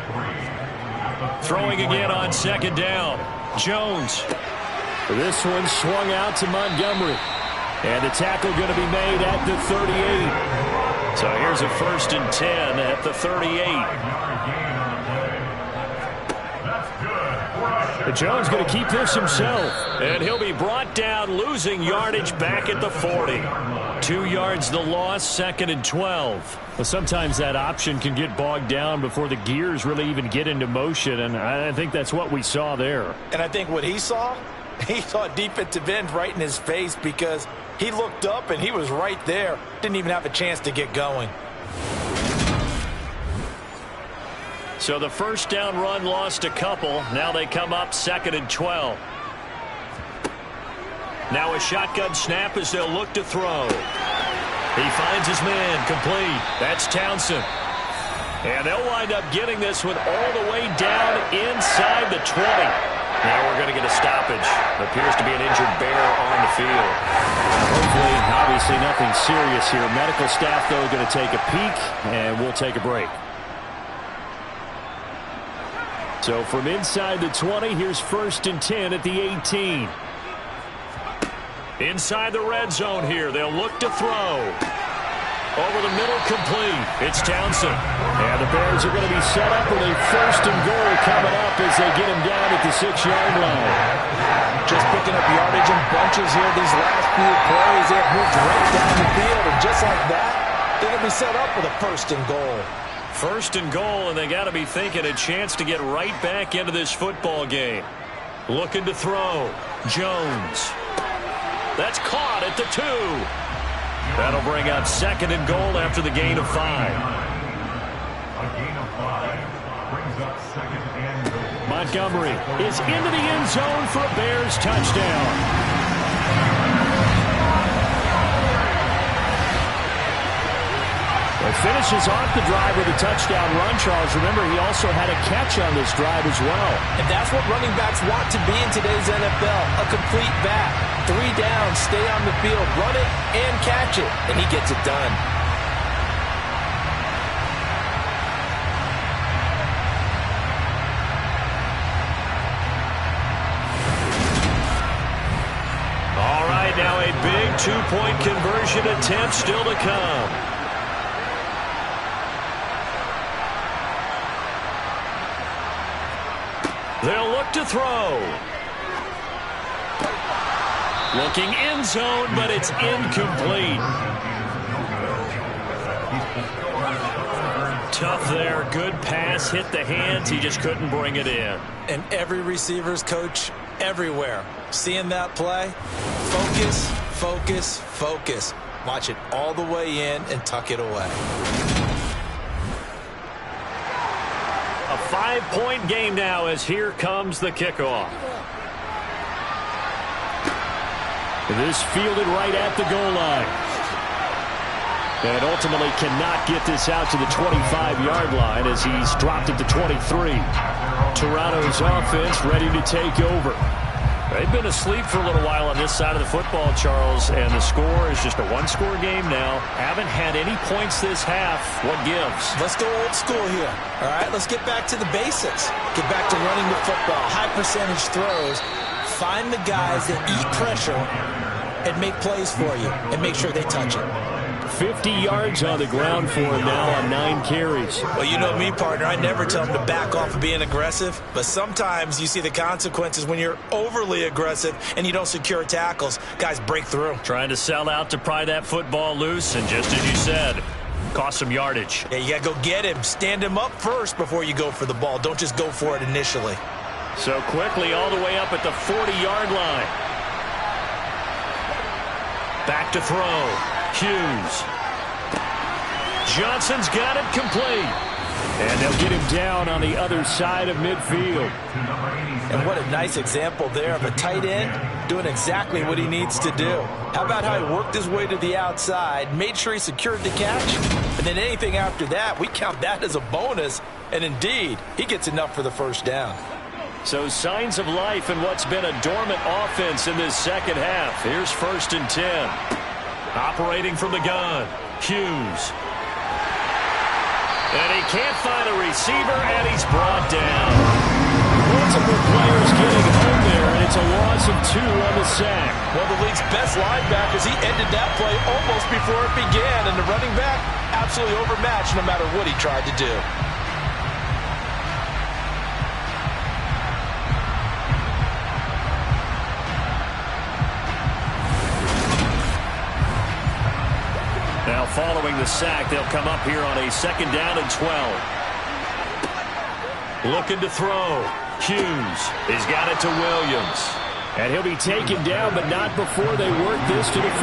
3. Throwing again on 2nd down. Jones. This one swung out to Montgomery. And the tackle going to be made at the 38. So here's a 1st and 10 at the 38. But Jones going to keep this himself. And he'll be brought down, losing yardage back at the 40. 2 yards the loss, 2nd and 12. Well, sometimes that option can get bogged down before the gears really even get into motion, and I think that's what we saw there. And I think what he saw defensive end right in his face because he looked up and he was right there. Didn't even have a chance to get going. So the 1st down run lost a couple. Now they come up 2nd and 12. Now a shotgun snap as they'll look to throw. He finds his man complete. That's Townsend. And they'll wind up getting this one all the way down inside the 20. Now we're going to get a stoppage. Appears to be an injured bear on the field. Hopefully, obviously nothing serious here. Medical staff, though, going to take a peek, and we'll take a break. So from inside the 20, here's 1st and 10 at the 18. Inside the red zone here. They'll look to throw. Over the middle, complete. It's Townsend. And the Bears are going to be set up with a 1st and goal coming up as they get him down at the 6-yard line. Just picking up yardage in bunches here these last few plays. They have moved right down the field, and just like that, they're going to be set up with a 1st and goal. 1st and goal, and they got to be thinking a chance to get right back into this football game. Looking to throw. Jones. That's caught at the 2. That'll bring up 2nd and goal after the gain of 5. A gain of 5 brings up 2nd and goal. Montgomery is into the end zone for a Bears touchdown. It finishes off the drive with a touchdown run, Charles. Remember, he also had a catch on this drive as well. And that's what running backs want to be in today's NFL, a complete back. 3 down, stay on the field, run it, and catch it, and he gets it done. All right, now a big 2-point conversion attempt still to come. They'll look to throw. Looking end zone, but it's incomplete. Tough there. Good pass. Hit the hands. He just couldn't bring it in. And every receiver's coach everywhere. Seeing that play, focus, focus, focus. Watch it all the way in and tuck it away. A 5-point game now as here comes the kickoff. This fielded right at the goal line. And ultimately cannot get this out to the 25-yard line as he's dropped it to 23. Toronto's offense ready to take over. They've been asleep for a little while on this side of the football, Charles, and the score is just a 1-score game now. Haven't had any points this half. What gives? Let's go old school here. All right, let's get back to the basics. Get back to running the football, high percentage throws. Find the guys that eat pressure and make plays for you and make sure they touch it. 50 yards on the ground for him now on 9 carries. Well, you know me, partner. I never tell him to back off of being aggressive, but sometimes you see the consequences when you're overly aggressive and you don't secure tackles. Guys break through. Trying to sell out to pry that football loose, and just as you said, cost some yardage. Yeah, you got to go get him. Stand him up first before you go for the ball. Don't just go for it initially. So quickly all the way up at the 40-yard line. Back to throw. Hughes. Johnson's got it complete. And they'll get him down on the other side of midfield. And what a nice example there of a tight end doing exactly what he needs to do. How about how he worked his way to the outside, made sure he secured the catch, and then anything after that, we count that as a bonus. And indeed, he gets enough for the 1st down. So signs of life in what's been a dormant offense in this second half. Here's 1st and 10. Operating from the gun, Hughes. And he can't find a receiver, and he's brought down. Multiple players getting home there, and it's a loss of 2 on the sack. One of the league's best linebackers, he ended that play almost before it began, and the running back absolutely overmatched no matter what he tried to do. Now following the sack, they'll come up here on a 2nd down and 12. Looking to throw. Hughes. He's got it to Williams. And he'll be taken down, but not before they work this to the 45.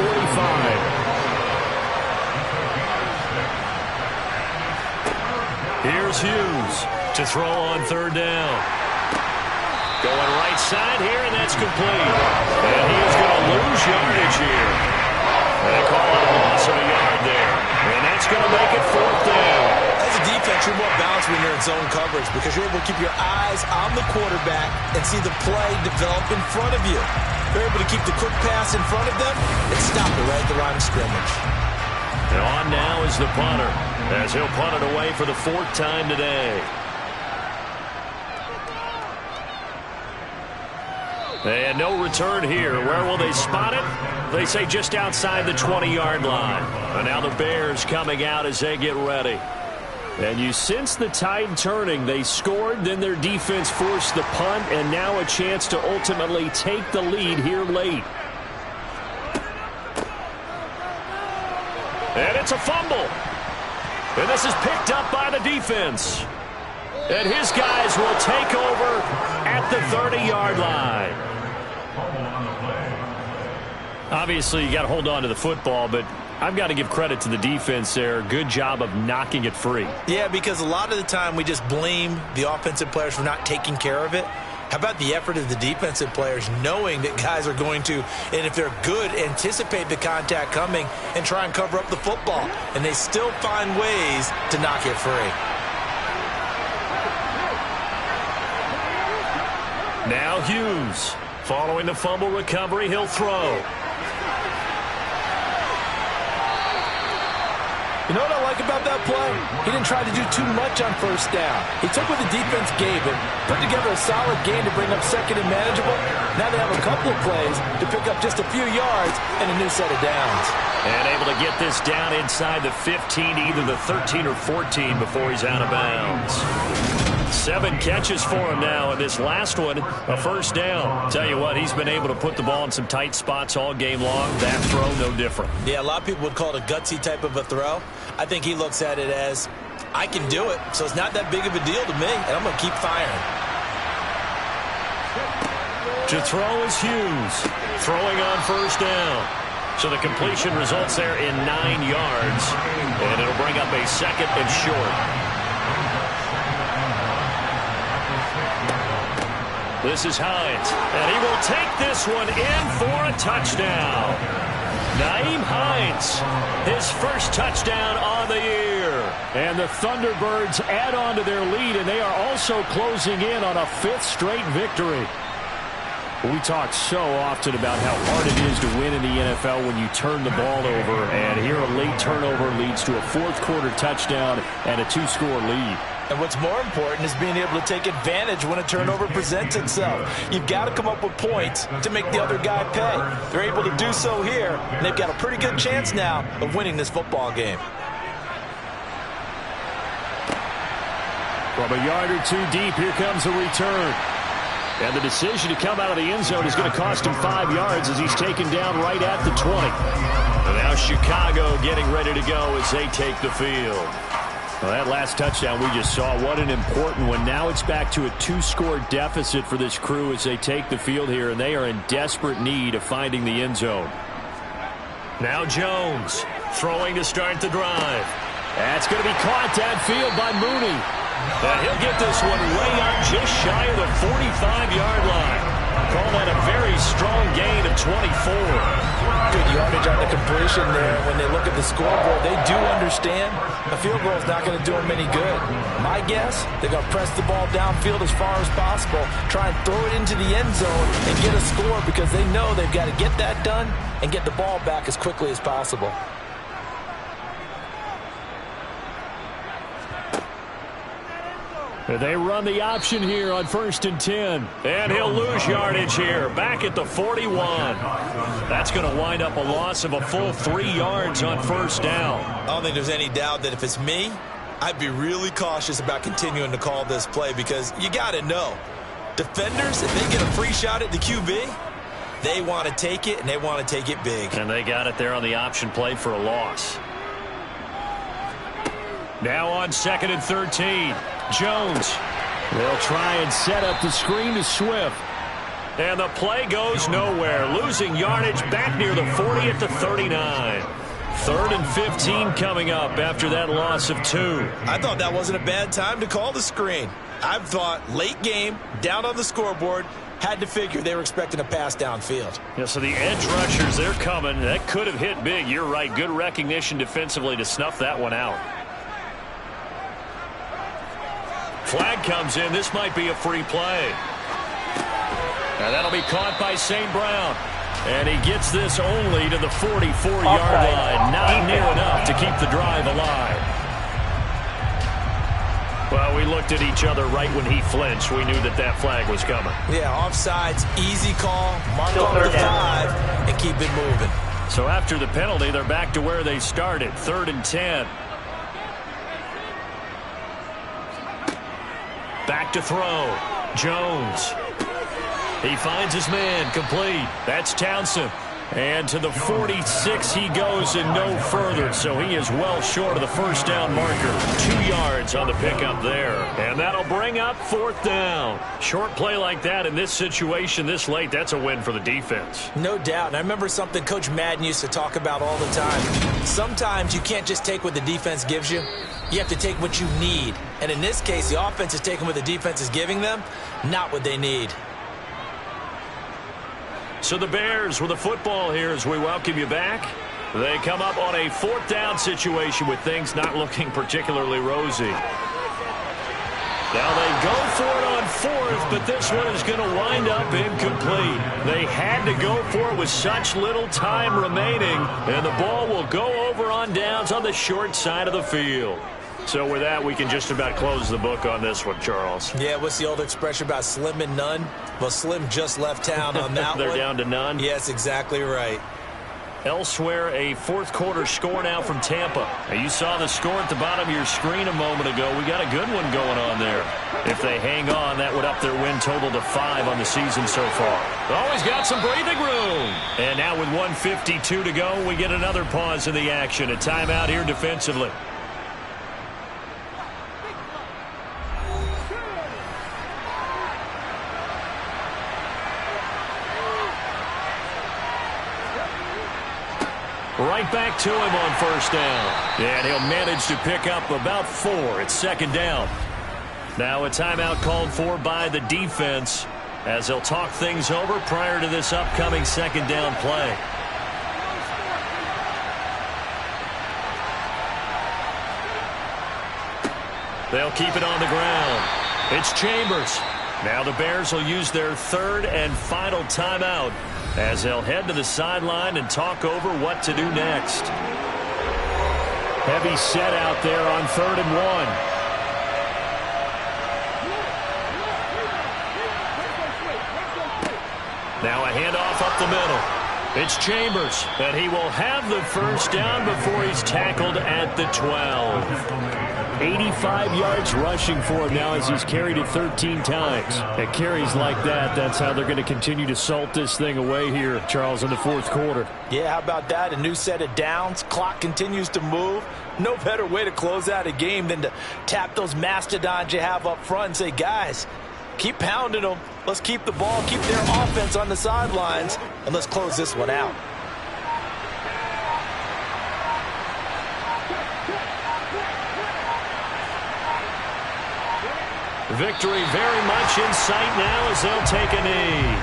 Here's Hughes to throw on 3rd down. Going right side here, and that's complete. And he is going to lose yardage here. They call it a loss of a yard there. And that's going to make it 4th down. As a defense, you're more balanced when you're in zone coverage because you're able to keep your eyes on the quarterback and see the play develop in front of you. You're able to keep the quick pass in front of them and stop it right at the line of scrimmage. And on now is the punter, as he'll punt it away for the 4th time today. And no return here. Where will they spot it? They say just outside the 20-yard line. And now the Bears coming out as they get ready. And you sense the tide turning. They scored, then their defense forced the punt, and now a chance to ultimately take the lead here late. And it's a fumble. And this is picked up by the defense. And his guys will take over at the 30-yard line. Obviously, you got to hold on to the football, but I've got to give credit to the defense there. Good job of knocking it free. Yeah, because a lot of the time we just blame the offensive players for not taking care of it. How about the effort of the defensive players knowing that guys are going to, and if they're good, anticipate the contact coming and try and cover up the football. And they still find ways to knock it free. Now Hughes. Following the fumble recovery, he'll throw. You know what I like about that play? He didn't try to do too much on 1st down. He took what the defense gave him, put together a solid game to bring up 2nd and manageable. Now they have a couple of plays to pick up just a few yards and a new set of downs. And able to get this down inside the 15, either the 13 or 14 before he's out of bounds. 7 catches for him now, and this last one, a 1st down. Tell you what, he's been able to put the ball in some tight spots all game long. That throw, no different. Yeah, a lot of people would call it a gutsy type of a throw. I think he looks at it as, I can do it, so it's not that big of a deal to me, and I'm going to keep firing. To throw is Hughes, throwing on 1st down. So the completion results there in 9 yards, and it'll bring up a 2nd and short. This is Hines, and he will take this one in for a touchdown. Nyheim Hines, his 1st touchdown on the year. And the Thunderbirds add on to their lead, and they are also closing in on a 5th straight victory. We talk so often about how hard it is to win in the NFL when you turn the ball over, and here a late turnover leads to a 4th quarter touchdown and a 2-score lead. And what's more important is being able to take advantage when a turnover presents itself. You've got to come up with points to make the other guy pay. They're able to do so here, and they've got a pretty good chance now of winning this football game. From a yard or 2 deep, here comes a return. And the decision to come out of the end zone is going to cost him 5 yards as he's taken down right at the 20. And now Chicago getting ready to go as they take the field. Well, that last touchdown we just saw, what an important one. Now it's back to a 2-score deficit for this crew as they take the field here, and they are in desperate need of finding the end zone. Now Jones throwing to start the drive. That's going to be caught downfield by Mooney. And he'll get this one way up just shy of the 45-yard line. Call that a very strong gain of 24. Good yardage on the completion there. When they look at the scoreboard, they do understand a field goal is not going to do them any good. My guess, they're going to press the ball downfield as far as possible, try and throw it into the end zone and get a score because they know they've got to get that done and get the ball back as quickly as possible. They run the option here on 1st and 10. And he'll lose yardage here, back at the 41. That's going to wind up a loss of a full 3 yards on 1st down. I don't think there's any doubt that if it's me, I'd be really cautious about continuing to call this play because you got to know, defenders, if they get a free shot at the QB, they want to take it, and they want to take it big. And they got it there on the option play for a loss. Now on 2nd and 13. Jones. They'll try and set up the screen to Swift. And the play goes nowhere. Losing yardage back near the 40 at the 39. 3rd and 15 coming up after that loss of 2. I thought that wasn't a bad time to call the screen. I thought late game, down on the scoreboard, Had to figure they were expecting a pass downfield. Yeah, so the edge rushers, they're coming. That could have hit big. You're right. Good recognition defensively to snuff that one out. Flag comes in. This might be a free play. And that'll be caught by St. Brown. And he gets this only to the 44-yard line. Not near enough to keep the drive alive. Well, we looked at each other right when he flinched. We knew that that flag was coming. Yeah, offsides, easy call. Mark off the 5 and keep it moving. So after the penalty, they're back to where they started. 3rd and 10. Back to throw. Jones. He finds his man, complete. That's Townsend. And to the 46 he goes and no further, so he is well short of the first down marker. 2 yards on the pickup there. And that'll bring up 4th down. Short play like that in this situation this late, that's a win for the defense. No doubt. And I remember something Coach Madden used to talk about all the time. Sometimes you can't just take what the defense gives you. You have to take what you need. And in this case, the offense is taking what the defense is giving them, not what they need. So the Bears with the football here as we welcome you back. They come up on a 4th down situation with things not looking particularly rosy. Now they go for it on 4th, but this one is going to wind up incomplete. They had to go for it with such little time remaining, and the ball will go over on downs on the short side of the field. So with that, we can just about close the book on this one, Charles. Yeah, what's the old expression about slim and none? Well, Slim just left town on that They're one. down to none? Yes, exactly right. Elsewhere, a 4th quarter score now from Tampa. Now, you saw the score at the bottom of your screen a moment ago. We got a good one going on there. If they hang on, that would up their win total to 5 on the season so far. Always got some breathing room. And now with 1:52 to go, we get another pause in the action. A timeout here defensively. Right back to him on 1st down. And he'll manage to pick up about 4. It's 2nd down. Now a timeout called for by the defense as they'll talk things over prior to this upcoming 2nd down play. They'll keep it on the ground. It's Chambers. Now the Bears will use their 3rd and final timeout as they'll head to the sideline and talk over what to do next. Heavy set out there on 3rd and 1. Now a handoff up the middle. It's Chambers, and he will have the first down before he's tackled at the 12. 85 yards rushing for him now as he's carried it 13 times. At carries like that, that's how they're going to continue to salt this thing away here, Charles, in the 4th quarter. Yeah, how about that? A new set of downs. Clock continues to move. No better way to close out a game than to tap those mastodons you have up front and say, guys, keep pounding them. Let's keep the ball, keep their offense on the sidelines, and let's close this one out. Victory very much in sight now as they'll take a knee.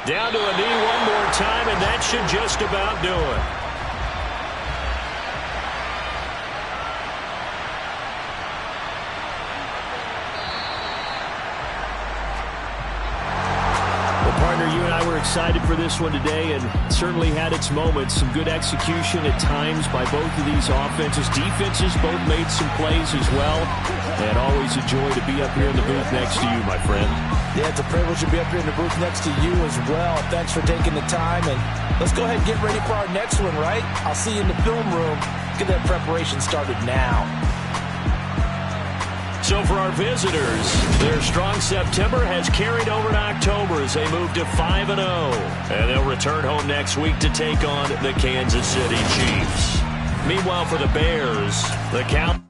Down to a knee one more time, and that should just about do it. You and I were excited for this one today, and certainly had its moments. Some good execution at times by both of these offenses. Defenses both made some plays as well. And always a joy to be up here in the booth next to you, my friend. Yeah, it's a privilege to be up here in the booth next to you as well. Thanks for taking the time, and let's go ahead and get ready for our next one, right? I'll see you in the film room. Get that preparation started now. So for our visitors, their strong September has carried over to October as they move to 5-0. And they'll return home next week to take on the Kansas City Chiefs. Meanwhile, for the Bears, the count.